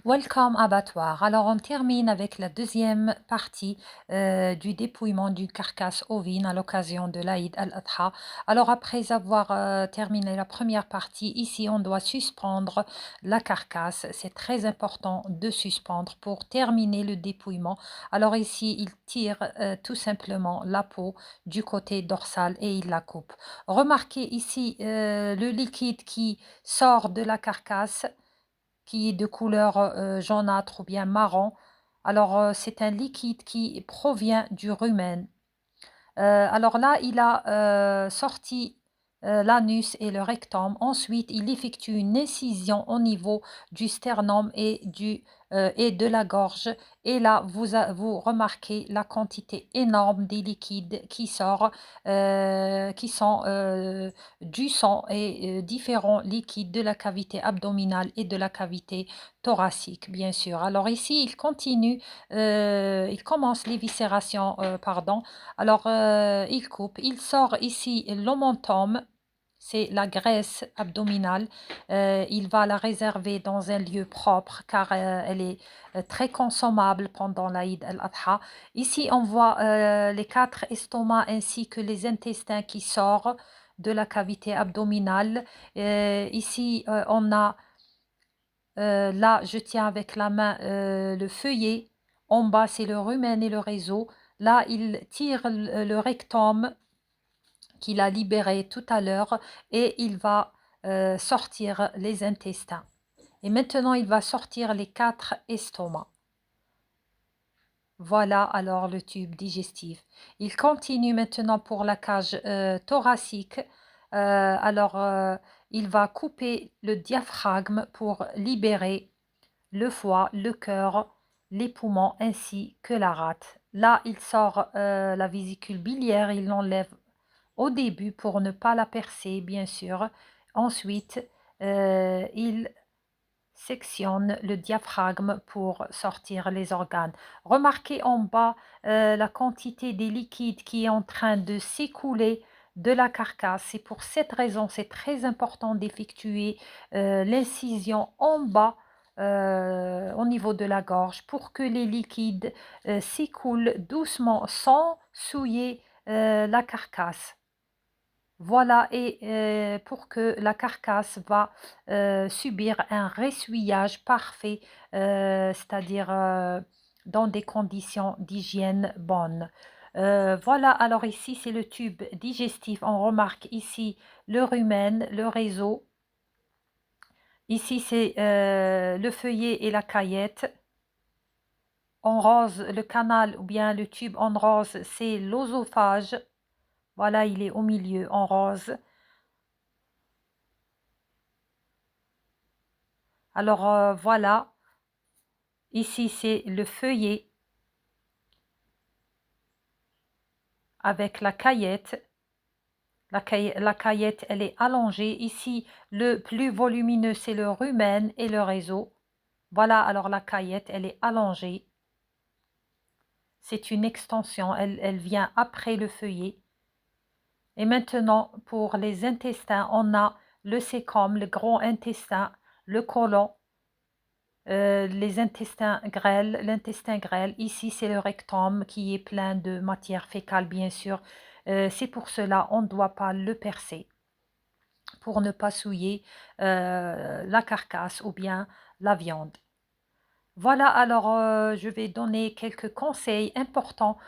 Welcome abattoir. Alors on termine avec la deuxième partie du dépouillement du carcasse ovine à l'occasion de l'Aïd al-Adha. Alors après avoir terminé la première partie, ici on doit suspendre la carcasse. C'est très important de suspendre pour terminer le dépouillement. Alors ici il tire tout simplement la peau du côté dorsal et il la coupe. Remarquez ici le liquide qui sort de la carcasse qui est de couleur jaunâtre ou bien marron. Alors, c'est un liquide qui provient du rumen. Alors là, il a sorti l'anus et le rectum. Ensuite, il effectue une incision au niveau du sternum et de la gorge. Et là, vous remarquez la quantité énorme des liquides qui sont du sang et différents liquides de la cavité abdominale et de la cavité thoracique, bien sûr. Alors ici, il commence l'éviscération, pardon. Alors, il coupe, il sort ici l'omentum, c'est la graisse abdominale. Il va la réserver dans un lieu propre car elle est très consommable pendant l'Aïd al-Adha. Ici, on voit les 4 estomacs ainsi que les intestins qui sortent de la cavité abdominale. Ici, on a, là, je tiens avec la main le feuillet. En bas, c'est le rumen et le réseau. Là, il tire le rectum qu'il a libéré tout à l'heure et il va sortir les intestins. Et maintenant, il va sortir les 4 estomacs. Voilà alors le tube digestif. Il continue maintenant pour la cage thoracique. Alors, il va couper le diaphragme pour libérer le foie, le cœur, les poumons ainsi que la rate. Là, il sort la vésicule biliaire, il l'enlève au début pour ne pas la percer, bien sûr. Ensuite, il sectionne le diaphragme pour sortir les organes. Remarquez en bas la quantité des liquides qui est en train de s'écouler de la carcasse. C'est pour cette raison, c'est très important d'effectuer l'incision en bas au niveau de la gorge pour que les liquides s'écoulent doucement sans souiller la carcasse. Voilà, et pour que la carcasse va subir un ressuyage parfait, c'est-à-dire dans des conditions d'hygiène bonnes. Voilà, alors ici c'est le tube digestif. On remarque ici le rumen, le réseau. Ici c'est le feuillet et la caillette. En rose, le canal ou bien le tube en rose, c'est l'œsophage. Voilà, il est au milieu en rose. Alors voilà, ici c'est le feuillet avec la caillette. La caillette, elle est allongée. Ici, le plus volumineux, c'est le rumen et le réseau. Voilà, alors la caillette, elle est allongée. C'est une extension, elle vient après le feuillet. Et maintenant, pour les intestins, on a le cécum, le gros intestin, le côlon, les intestins grêles, l'intestin grêle. Ici, c'est le rectum qui est plein de matière fécale, bien sûr. C'est pour cela on ne doit pas le percer pour ne pas souiller la carcasse ou bien la viande. Voilà, alors je vais donner quelques conseils importants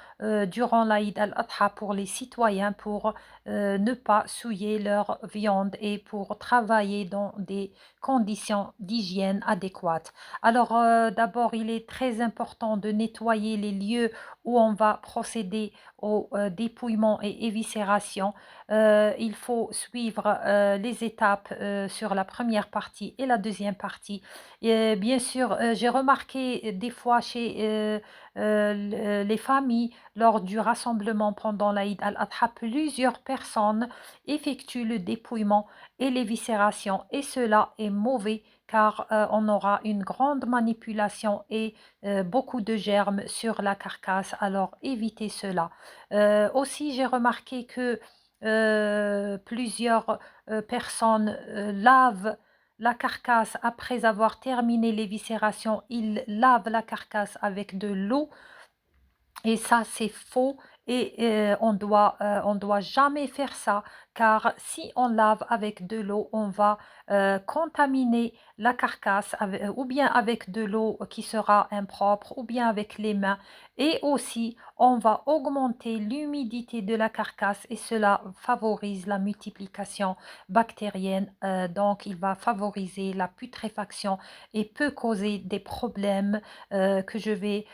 durant l'Aïd al-Adha pour les citoyens pour ne pas souiller leur viande et pour travailler dans des conditions d'hygiène adéquates. Alors d'abord, il est très important de nettoyer les lieux où on va procéder au dépouillement et éviscération. Il faut suivre les étapes sur la première partie et la deuxième partie. Et bien sûr, j'ai remarqué des fois chez les familles, lors du rassemblement pendant l'Aïd al-Adha, plusieurs personnes effectuent le dépouillement et l'éviscération et cela est mauvais car on aura une grande manipulation et beaucoup de germes sur la carcasse, alors évitez cela. Aussi, j'ai remarqué que plusieurs personnes lavent la carcasse après avoir terminé l'éviscération, il lave la carcasse avec de l'eau et ça, c'est faux et on doit jamais faire ça car si on lave avec de l'eau, on va contaminer la carcasse ou bien avec de l'eau qui sera impropre ou bien avec les mains et aussi on va augmenter l'humidité de la carcasse et cela favorise la multiplication bactérienne. Donc, il va favoriser la putréfaction et peut causer des problèmes que je vais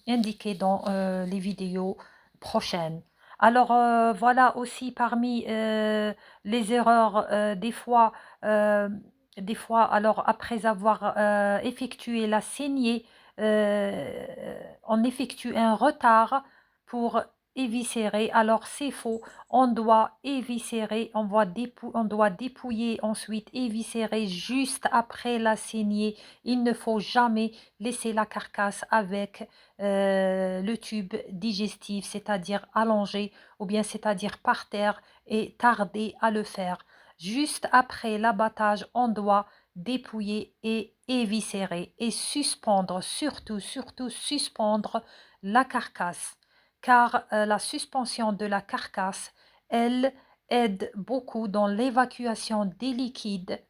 indiquer dans les vidéos prochaines. Alors voilà aussi parmi les erreurs euh, des fois alors après avoir effectué la saignée, on effectue un retard pour éviscérer. Alors c'est faux, on doit éviscérer, on doit dépouiller ensuite éviscérer juste après la saignée. Il ne faut jamais laisser la carcasse avec le tube digestif, c'est-à-dire allongé ou bien c'est-à-dire par terre et tarder à le faire. Juste après l'abattage, on doit dépouiller et éviscérer et suspendre, surtout suspendre la carcasse, car la suspension de la carcasse, elle aide beaucoup dans l'évacuation des liquides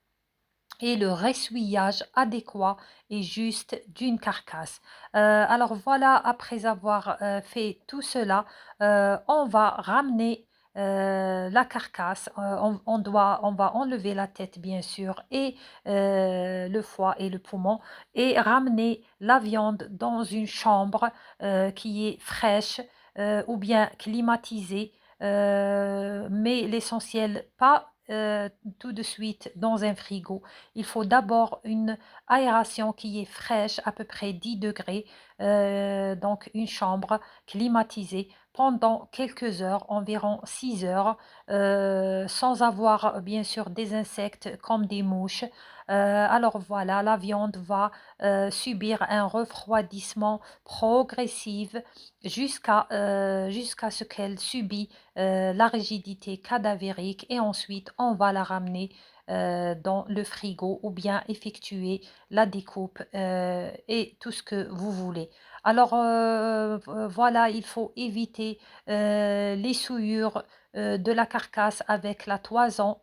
et le ressuyage adéquat et juste d'une carcasse. Alors voilà, après avoir fait tout cela, on va ramener la carcasse, on va enlever la tête bien sûr et le foie et le poumon et ramener la viande dans une chambre qui est fraîche ou bien climatisée, mais l'essentiel pas tout de suite dans un frigo. Il faut d'abord une aération qui est fraîche, à peu près 10 degrés, donc une chambre climatisée pendant quelques heures, environ 6 heures, sans avoir bien sûr des insectes comme des mouches. Alors voilà, la viande va subir un refroidissement progressif jusqu'à ce qu'elle subit la rigidité cadavérique et ensuite on va la ramener dans le frigo ou bien effectuer la découpe et tout ce que vous voulez. Alors voilà, il faut éviter les souillures de la carcasse avec la toison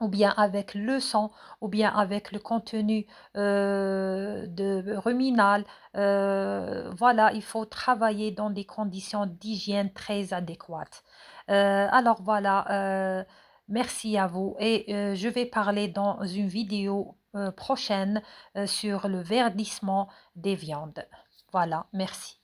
ou bien avec le sang, ou bien avec le contenu de ruminal. Voilà, il faut travailler dans des conditions d'hygiène très adéquates. Alors voilà, merci à vous et je vais parler dans une vidéo prochaine sur le verdissement des viandes. Voilà, merci.